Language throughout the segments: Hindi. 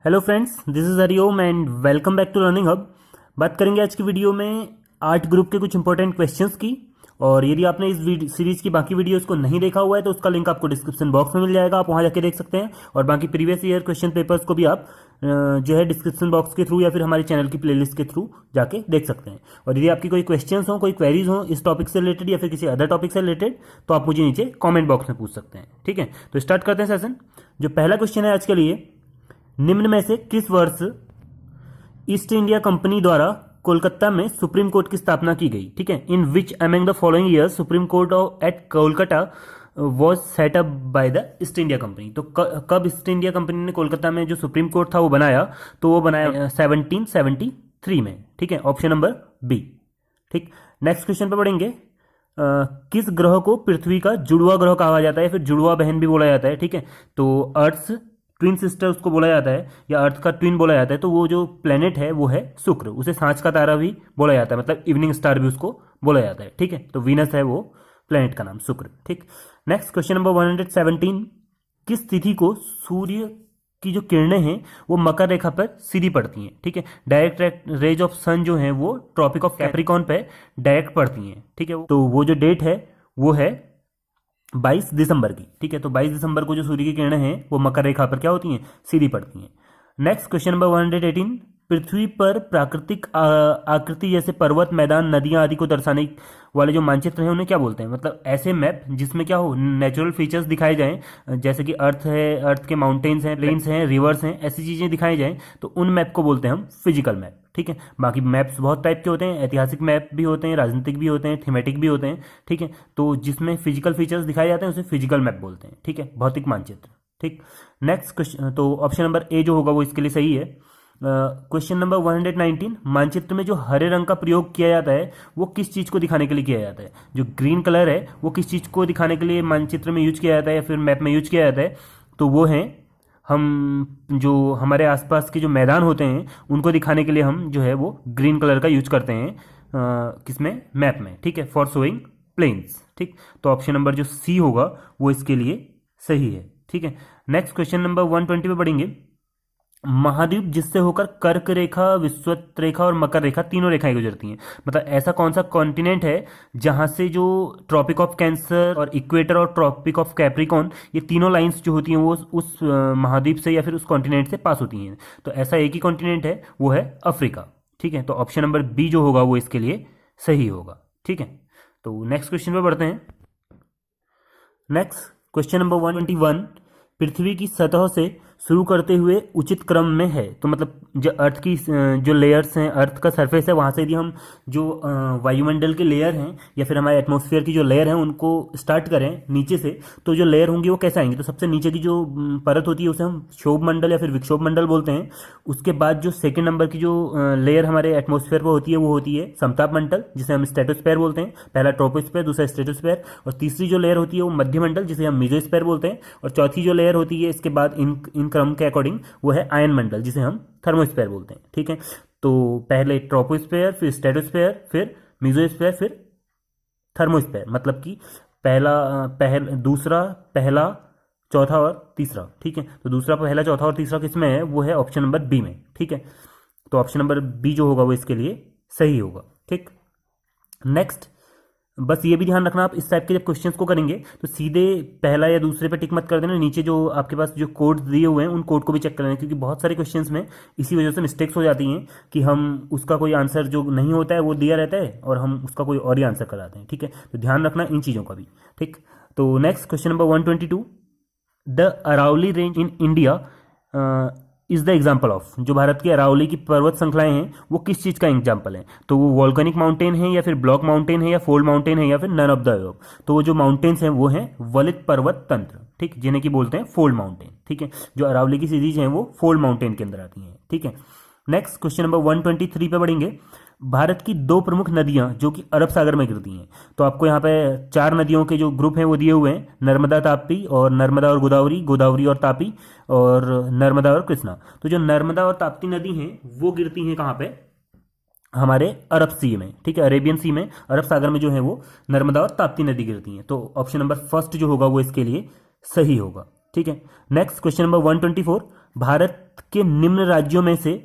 Hello friends, this is Hariom and welcome back to learning hub. बात करेंगे आज की वीडियो में आर्ट ग्रुप के कुछ इंपॉर्टेंट क्वेश्चंस की। और यदि आपने इस सीरीज की बाकी वीडियोस को नहीं देखा हुआ है तो उसका लिंक आपको डिस्क्रिप्शन बॉक्स में मिल जाएगा, आप वहां जाके देख सकते हैं। और बाकी प्रीवियस ईयर क्वेश्चन पेपर्स को भी आप जो है डिस्क्रिप्शन बॉक्स के थ्रू या फिर हमारे चैनल की प्लेलिस्ट के थ्रू जाके देख सकते हैं। और यदि आपकी कोई क्वेश्चंस हो, कोई क्वेरीज हो इस टॉपिक से रिलेटेड या फिर किसी अदर टॉपिक से रिलेटेड, तो आप मुझे नीचे कॉमेंट बॉक्स में पूछ सकते हैं। ठीक है, तो स्टार्ट करते हैं सेशन। जो पहला क्वेश्चन है आज के लिए, निम्न में से किस वर्ष ईस्ट इंडिया कंपनी द्वारा कोलकाता में सुप्रीम कोर्ट की स्थापना की गई? ठीक है, in which among the following years supreme court at Kolkata was set up by the East India Company. तो कब ईस्ट इंडिया कंपनी ने कोलकाता में जो सुप्रीम कोर्ट था वो बनाया? तो वो बनाया 1773 में। ठीक है, ऑप्शन नंबर बी। ठीक, नेक्स्ट क्वेश्चन पे बढ़ेंगे। किस ग्रह को पृथ्वी का जुड़वा ग्रह कहा जाता है, फिर जुड़वा बहन भी बोला जाता है? ठीक है, तो अर्थ ट्विन सिस्टर उसको बोला जाता है या अर्थ का ट्विन बोला जाता है। तो वो जो प्लेनेट है वो है शुक्र, उसे सांझ का तारा भी बोला जाता है, मतलब इवनिंग स्टार भी उसको बोला जाता है। ठीक है, तो वीनस है वो प्लेनेट का नाम, शुक्र। ठीक, नेक्स्ट क्वेश्चन नंबर 117। किस तिथि को सूर्य की जो किरणें हैं वो मकर रेखा पर सीधी पड़ती हैं? ठीक है, डायरेक्ट रेज ऑफ सन जो है वो ट्रॉपिक ऑफ कैप्रिकॉन पे डायरेक्ट पड़ती हैं। ठीक है, तो वो जो डेट है वो है 22 दिसंबर की। ठीक है, तो 22 दिसंबर को जो सूर्य की किरणें हैं वो मकर रेखा पर क्या होती हैं? सीधी पड़ती हैं। Next question number 118। पृथ्वी पर प्राकृतिक आकृति जैसे पर्वत, मैदान, नदियां आदि को दर्शाने वाले जो मानचित्र हैं उन्हें क्या बोलते हैं? मतलब ऐसे मैप जिसमें क्या हो, नेचुरल फीचर्स दिखाए जाएं, जैसे कि अर्थ है, अर्थ के माउंटेन्स हैं, प्लेन्स हैं, रिवर्स हैं, ऐसी चीजें दिखाई जाएं, तो उन मैप को बोलते हैं हम फिजिकल मैप। ठीक है, बाकी मैप्स बहुत टाइप के होते हैं, ऐतिहासिक मैप भी होते हैं, राजनीतिक भी होते हैं, थीमेटिक भी होते हैं। ठीक है, तो जिसमें फिजिकल फीचर्स दिखाए जाते हैं उसे फिजिकल मैप बोलते हैं। ठीक है, भौतिक मानचित्र। ठीक, नेक्स्ट क्वेश्चन, तो ऑप्शन नंबर ए जो होगा वो इसके लिए सही है। Question number 119। मानचित्र में जो हरे रंग का प्रयोग किया जाता है वो किस चीज को दिखाने के लिए किया जाता है? जो ग्रीन कलर है वो किस चीज को दिखाने के लिए मानचित्र में यूज किया जाता है या फिर मैप में यूज किया जाता है? तो वो है, हम जो हमारे आसपास के जो मैदान होते हैं उनको दिखाने के लिए हम जो है वो ग्रीन कलर का यूज करते हैं किसमें? मैप में। ठीक है, फॉर शोइंग प्लेन्स। ठीक, तो ऑप्शन नंबर जो सी होगा वो इसके लिए सही है। ठीक है, नेक्स्ट क्वेश्चन नंबर 120 पे बढ़ेंगे। महाद्वीप जिससे होकर कर्क रेखा, विषुवत रेखा और मकर रेखा तीनों रेखाएं गुजरती हैं, मतलब ऐसा कौन सा कॉन्टिनेंट है जहां से जो ट्रॉपिक ऑफ कैंसर और इक्वेटर और ट्रॉपिक ऑफ कैप्रिकॉन, ये तीनों लाइंस जो होती हैं वो उस महाद्वीप से या फिर उस कॉन्टिनेंट से पास होती हैं? तो ऐसा एक ही कॉन्टिनेंट है, वो है अफ्रीका। ठीक है, तो ऑप्शन नंबर बी जो होगा वो इसके लिए सही होगा। ठीक है, तो नेक्स्ट क्वेश्चन पे बढ़ते हैं। Next question number 121। पृथ्वी की सतह से शुरू करते हुए उचित क्रम में है, तो मतलब जो अर्थ की जो लेयर्स हैं, अर्थ का सरफेस है, वहां से यदि हम जो वायुमंडल के लेयर हैं या फिर हमारे एटमॉस्फेयर की जो लेयर हैं उनको स्टार्ट करें नीचे से, तो जो लेयर होंगी वो कैसे आएंगी? तो सबसे नीचे की जो परत होती है उसे हम क्षोभ मंडल या फिर विक्षोभ मंडल बोलते हैं। उसके बाद जो सेकेंड नंबर की जो लेयर हमारे एटमॉस्फेयर पर होती है वो होती है समताप मंडल, जिसे हम स्ट्रेटोस्फेयर बोलते हैं। पहला ट्रोपोस्फेयर, दूसरा स्ट्रेटोस्फेयर, और तीसरी जो लेयर होती है वो मध्यमंडल, जिसे हम मेसोस्फेयर बोलते हैं। और चौथी जो लेयर होती है इसके बाद इन क्रम के अकॉर्डिंग वो है आयन मंडल, जिसे हम थर्मोस्फेयर बोलते हैं। ठीक है, तो पहले ट्रोपोस्फेयर, फिर स्ट्रेटोस्फेयर, फिर मेसोस्फेयर, फिर थर्मोस्फेयर, मतलब कि दूसरा, पहला, चौथा और तीसरा। ठीक है, तो दूसरा, पहला, चौथा और तीसरा किसमें है? वो है ऑप्शन नंबर बी में। ठीक है, तो ऑप्शन नंबर बी जो होगा वो इसके लिए सही होगा। ठीक, नेक्स्ट, बस ये भी ध्यान रखना, आप इस टाइप के जब क्वेश्चंस को करेंगे तो सीधे पहला या दूसरे पे टिक मत कर देना, नीचे जो आपके पास जो कोड दिए हुए हैं उन कोड को भी चेक कर लेना, क्योंकि बहुत सारे क्वेश्चंस में इसी वजह से मिस्टेक्स हो जाती हैं कि हम उसका कोई आंसर जो नहीं होता है वो दिया रहता है और हम उसका कोई और ही आंसर कराते हैं। ठीक है, तो ध्यान रखना इन चीज़ों का भी। ठीक, तो next question number 122। The Aravalli range in India is the example of. जो भारत की अरावली की पर्वत श्रृंखलाएं हैं वो किस चीज का एग्जाम्पल है? तो वो वॉल्केनिक माउंटेन है या फिर ब्लॉक माउंटेन है या फोल्ड माउंटेन है या फिर नन ऑफ द अबव। तो वो जो माउंटेन्स हैं वो हैं वलित पर्वत तंत्र, ठीक, जिन्हें की बोलते हैं फोल्ड माउंटेन। ठीक है, जो अरावली की सीरीज हैं वो फोल्ड माउंटेन के अंदर आती हैं। ठीक है, नेक्स्ट क्वेश्चन नंबर 123 पे बढ़ेंगे। भारत की दो प्रमुख नदियां जो कि अरब सागर में गिरती हैं, तो आपको यहाँ पे 4 नदियों के जो ग्रुप हैं वो दिए हुए हैं, नर्मदा, तापी और नर्मदा और गोदावरी, गोदावरी और तापी, और नर्मदा और कृष्णा। तो जो नर्मदा और ताप्ती नदी हैं वो गिरती हैं कहाँ पे? हमारे अरब सी में। ठीक है, अरेबियन सी में, अरब सागर में जो है वो नर्मदा और ताप्ती नदी गिरती हैं। तो ऑप्शन नंबर फर्स्ट जो होगा वो इसके लिए सही होगा। ठीक है, नेक्स्ट क्वेश्चन नंबर 124। भारत के निम्न राज्यों में से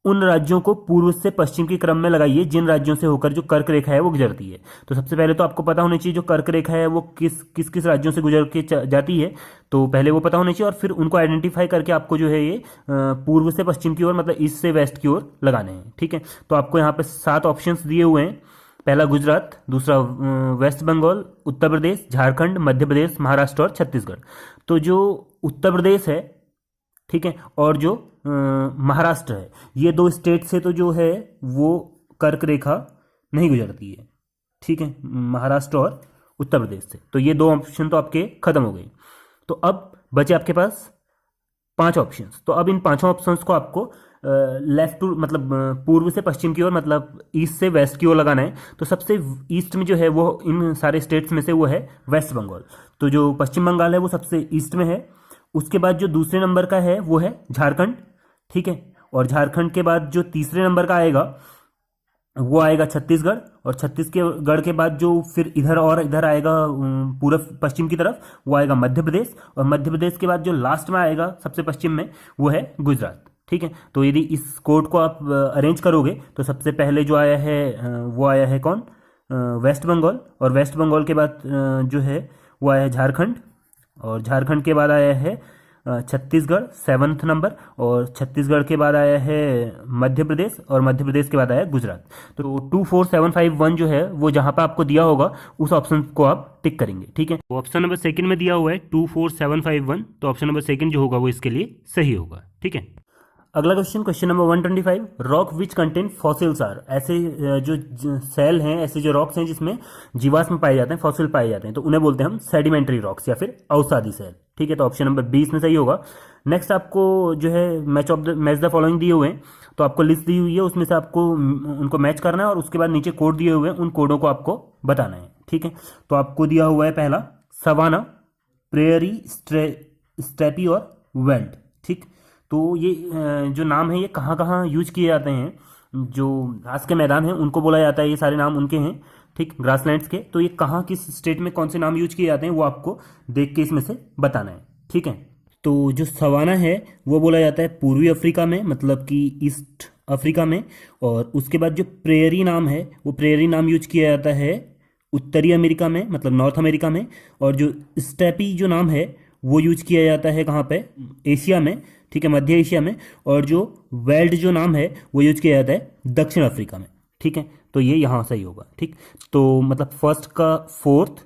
उन राज्यों को पूर्व से पश्चिम के क्रम में लगाइए जिन राज्यों से होकर जो कर्क रेखा है वो गुजरती है। तो सबसे पहले तो आपको पता होना चाहिए जो कर्क रेखा है वो किस किस किस राज्यों से गुजर के जाती है, तो पहले वो पता होना चाहिए और फिर उनको आइडेंटिफाई करके आपको जो है ये पूर्व से पश्चिम की ओर मतलब ईस्ट से वेस्ट की ओर लगाने हैं। ठीक है, तो आपको यहाँ पे 7 ऑप्शंस दिए हुए हैं। पहला गुजरात, दूसरा वेस्ट बंगाल, उत्तर प्रदेश, झारखंड, मध्य प्रदेश, महाराष्ट्र और छत्तीसगढ़। तो जो उत्तर प्रदेश है, ठीक है, और जो महाराष्ट्र है, ये 2 स्टेट से तो जो है वो कर्क रेखा नहीं गुजरती है। ठीक है, महाराष्ट्र और उत्तर प्रदेश से। तो ये 2 ऑप्शन तो आपके खत्म हो गए। तो अब बचे आपके पास 5 ऑप्शंस। तो अब इन 5 ऑप्शंस को आपको लेफ्ट टू मतलब पूर्व से पश्चिम की ओर मतलब ईस्ट से वेस्ट की ओर लगाना है। तो सबसे ईस्ट में जो है वो इन सारे स्टेट्स में से वो है वेस्ट बंगाल। तो जो पश्चिम बंगाल है वो सबसे ईस्ट में है। उसके बाद जो दूसरे नंबर का है वो है झारखंड। ठीक है, और झारखंड के बाद जो तीसरे नंबर का आएगा वो आएगा छत्तीसगढ़, और छत्तीसगढ़ के बाद जो फिर इधर आएगा पूर्व पश्चिम की तरफ वो आएगा मध्य प्रदेश, और मध्य प्रदेश के बाद जो लास्ट में आएगा सबसे पश्चिम में वो है गुजरात। ठीक है, तो यदि इस कोड को आप अरेंज करोगे तो सबसे पहले जो आया है वो आया है कौन, वेस्ट बंगाल, और वेस्ट बंगाल के बाद जो है वो आया है झारखंड, और झारखंड के बाद आया है छत्तीसगढ़ 7th नंबर, और छत्तीसगढ़ के बाद आया है मध्य प्रदेश, और मध्य प्रदेश के बाद आया गुजरात। तो 24751 जो है वो जहां पर आपको दिया होगा उस ऑप्शन को आप टिक करेंगे। ठीक है, तो ऑप्शन नंबर 2 में दिया हुआ है 24751, तो ऑप्शन नंबर 2 जो होगा वो इसके लिए सही होगा। ठीक है, अगला question number 125, rock which contain fossils are. ऐसे जो सेल हैं, ऐसे जो रॉक्स हैं जिसमें जीवाश्म पाए जाते हैं, फॉसिल पाए जाते हैं, तो उन्हें बोलते हैं हम सेडिमेंट्री रॉक्स या फिर अवसादी सेल। ठीक है, तो ऑप्शन नंबर 20 में सही होगा। नेक्स्ट आपको जो है मैच द फॉलोइंग दिए हुए हैं, तो आपको लिस्ट दी हुई है, उसमें से आपको उनको मैच करना है और उसके बाद नीचे कोड दिए हुए हैं, उन कोडों को आपको बताना है। ठीक है, तो आपको दिया हुआ है पहला सवाना, प्रेयरी, स्टेपी और वेल्ड। ठीक, तो ये जो नाम है ये कहाँ कहाँ यूज किए जाते हैं, जो घास के मैदान हैं उनको बोला जाता है, ये सारे नाम उनके हैं। ठीक, ग्रासलैंड्स के। तो ये कहाँ किस स्टेट में कौन से नाम यूज किए जाते हैं वो आपको देख के इसमें से बताना है। ठीक है, तो जो सवाना है वो बोला जाता है पूर्वी अफ्रीका में, मतलब कि ईस्ट अफ्रीका में, और उसके बाद जो प्रेयरी नाम है वो प्रेयरी नाम यूज किया जाता है उत्तरी अमेरिका में, मतलब नॉर्थ अमेरिका में, और जो स्टेपी जो नाम है वो यूज किया जाता है कहाँ पे, एशिया में। ठीक है, मध्य एशिया में, और जो वेल्ड जो नाम है वो यूज किया जाता है दक्षिण अफ्रीका में। ठीक है, तो ये यहाँ सही होगा। ठीक, तो मतलब फर्स्ट का फोर्थ,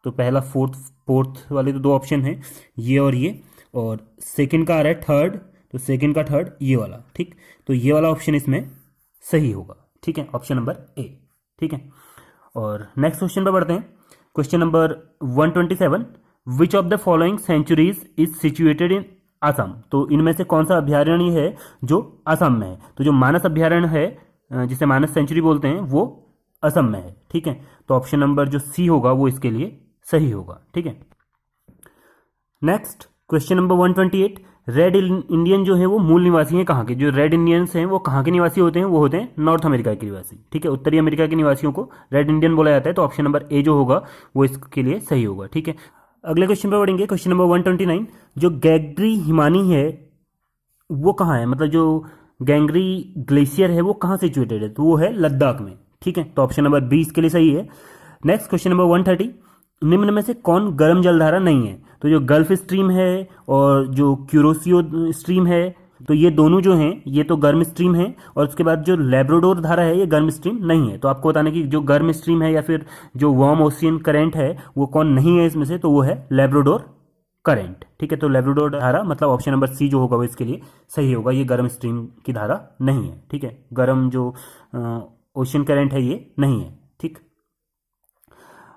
तो पहला फोर्थ वाले तो 2 ऑप्शन हैं ये और सेकंड का आ रहा है थर्ड, तो सेकंड का थर्ड ये वाला। ठीक, तो ये वाला ऑप्शन इसमें सही होगा। ठीक है, ऑप्शन नंबर ए। ठीक है, और नेक्स्ट क्वेश्चन पर बढ़ते हैं। Question number 127, which of the following centuries is situated in Assam. तो इनमें से कौन सा अभ्यारण्य है जो असम में है। तो जो मानस अभ्यारण्य है जिसे मानस सेंचुरी बोलते हैं वो असम में है। ठीक है, तो ऑप्शन नंबर जो सी होगा वो इसके लिए सही होगा। ठीक है, next question number 128, red Indian जो है वो मूल निवासी हैं कहाँ के। जो रेड इंडियंस हैं वो कहाँ के निवासी होते हैं, वो होते हैं नॉर्थ अमेरिका के निवासी। ठीक है, उत्तरी अमेरिका के निवासियों को रेड इंडियन बोला जाता है। तो ऑप्शन नंबर ए जो होगा वो इसके लिए सही होगा। ठीक है, अगले क्वेश्चन पर बढ़ेंगे। क्वेश्चन नंबर 129, जो गैंगरी हिमानी है वो कहाँ है, मतलब जो गैंगरी ग्लेशियर है वो कहाँ सिचुएटेड है, तो वो है लद्दाख में। ठीक है, तो ऑप्शन नंबर 20 के लिए सही है। नेक्स्ट क्वेश्चन नंबर 130, निम्न में से कौन गर्म जलधारा नहीं है। तो जो गल्फ स्ट्रीम है और जो क्यूरोसियो स्ट्रीम है, तो ये दोनों जो हैं ये तो गर्म स्ट्रीम है, और उसके बाद जो लैब्राडोर धारा है ये गर्म स्ट्रीम नहीं है। तो आपको बताना कि जो गर्म स्ट्रीम है या फिर जो वार्म ओशियन करंट है वो कौन नहीं है इसमें से, तो वो है लैब्राडोर करंट। ठीक है, तो लैब्राडोर धारा मतलब ऑप्शन नंबर सी जो होगा वो इसके लिए सही होगा। ये गर्म स्ट्रीम की धारा नहीं है। ठीक है, गर्म जो ओशियन करंट है ये नहीं है। ठीक,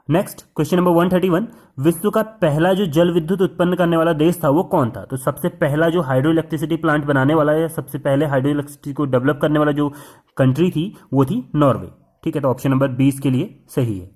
नेक्स्ट क्वेश्चन नंबर 131, विश्व का पहला जो जल विद्युत उत्पन्न करने वाला देश था वो कौन था। तो सबसे पहला जो हाइड्रो इलेक्ट्रिसिटी प्लांट बनाने वाला या सबसे पहले हाइड्रो इलेक्ट्रिसिटी को डेवलप करने वाला जो कंट्री थी वो थी नॉर्वे। ठीक है, तो ऑप्शन नंबर 20 के लिए सही है।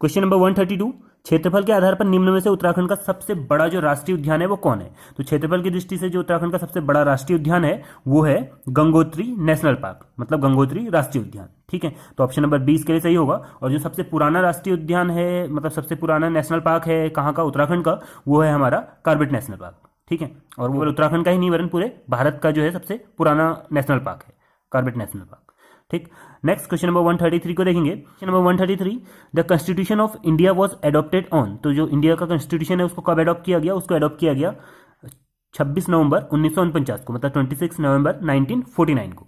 क्वेश्चन नंबर 132, क्षेत्रफल के आधार पर निम्न में से उत्तराखंड का सबसे बड़ा जो राष्ट्रीय उद्यान है वो कौन है। तो क्षेत्रफल की दृष्टि से जो उत्तराखंड का सबसे बड़ा राष्ट्रीय उद्यान है वो है गंगोत्री नेशनल पार्क, मतलब गंगोत्री राष्ट्रीय उद्यान। ठीक है, तो ऑप्शन नंबर 20 के लिए सही होगा। और जो सबसे पुराना राष्ट्रीय उद्यान है, मतलब सबसे पुराना नेशनल पार्क है कहाँ का, उत्तराखंड का, वो है हमारा कॉर्बेट नेशनल पार्क। ठीक है। और वो उत्तराखंड का ही नहीं वरन पूरे भारत का जो है सबसे पुराना नेशनल पार्क है, कॉर्बेट नेशनल पार्क। ठीक, नेक्स्ट क्वेश्चन नंबर 133 को देखेंगे। Question number 133, the constitution of India was adopted on, तो जो इंडिया का कॉन्स्टिट्यूशन है उसको कब एडॉप्ट किया गया, उसको एडॉप्ट किया गया 26 नवंबर 1949 को, मतलब 26 नवंबर 1949 को।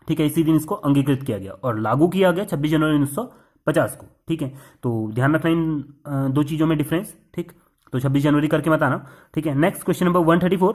ठीक है, इसी दिन इसको अंगीकृत किया गया और लागू किया गया 26 जनवरी 1950 को। ठीक है, तो ध्यान रखना इन दो चीज़ों में डिफरेंस। ठीक, तो 26 जनवरी करके मत आना। ठीक है, next question number 134,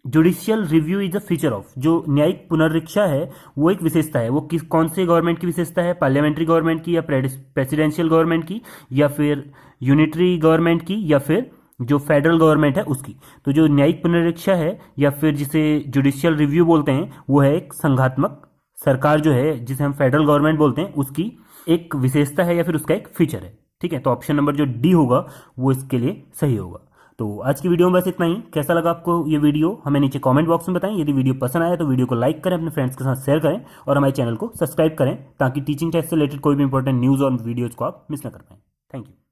judicial review is a feature of, जो न्यायिक पुनरीक्षा है वो एक विशेषता है, वो किस कौन से गवर्नमेंट की विशेषता है, पार्लियामेंट्री गवर्नमेंट की या प्रेसिडेंशियल गवर्नमेंट की या फिर यूनिटरी गवर्नमेंट की या फिर जो फेडरल गवर्नमेंट है उसकी। तो जो न्यायिक पुनरीक्षा है या फिर जिसे जुडिशियल रिव्यू बोलते हैं वो है एक संघात्मक सरकार जो है जिसे हम फेडरल गवर्नमेंट बोलते हैं उसकी एक विशेषता है या फिर उसका एक फीचर है। ठीक है, तो ऑप्शन नंबर जो डी होगा वो इसके लिए सही होगा। तो आज की वीडियो में बस इतना ही। कैसा लगा आपको ये वीडियो हमें नीचे कमेंट बॉक्स में बताएं। यदि वीडियो पसंद आया तो वीडियो को लाइक करें, अपने फ्रेंड्स के साथ शेयर करें और हमारे चैनल को सब्सक्राइब करें ताकि टीचिंग टेस्ट से रिलेटेड कोई भी इंपॉर्टेंट न्यूज़ और वीडियोज़ को आप मिस ना कर पाएं। Thank you.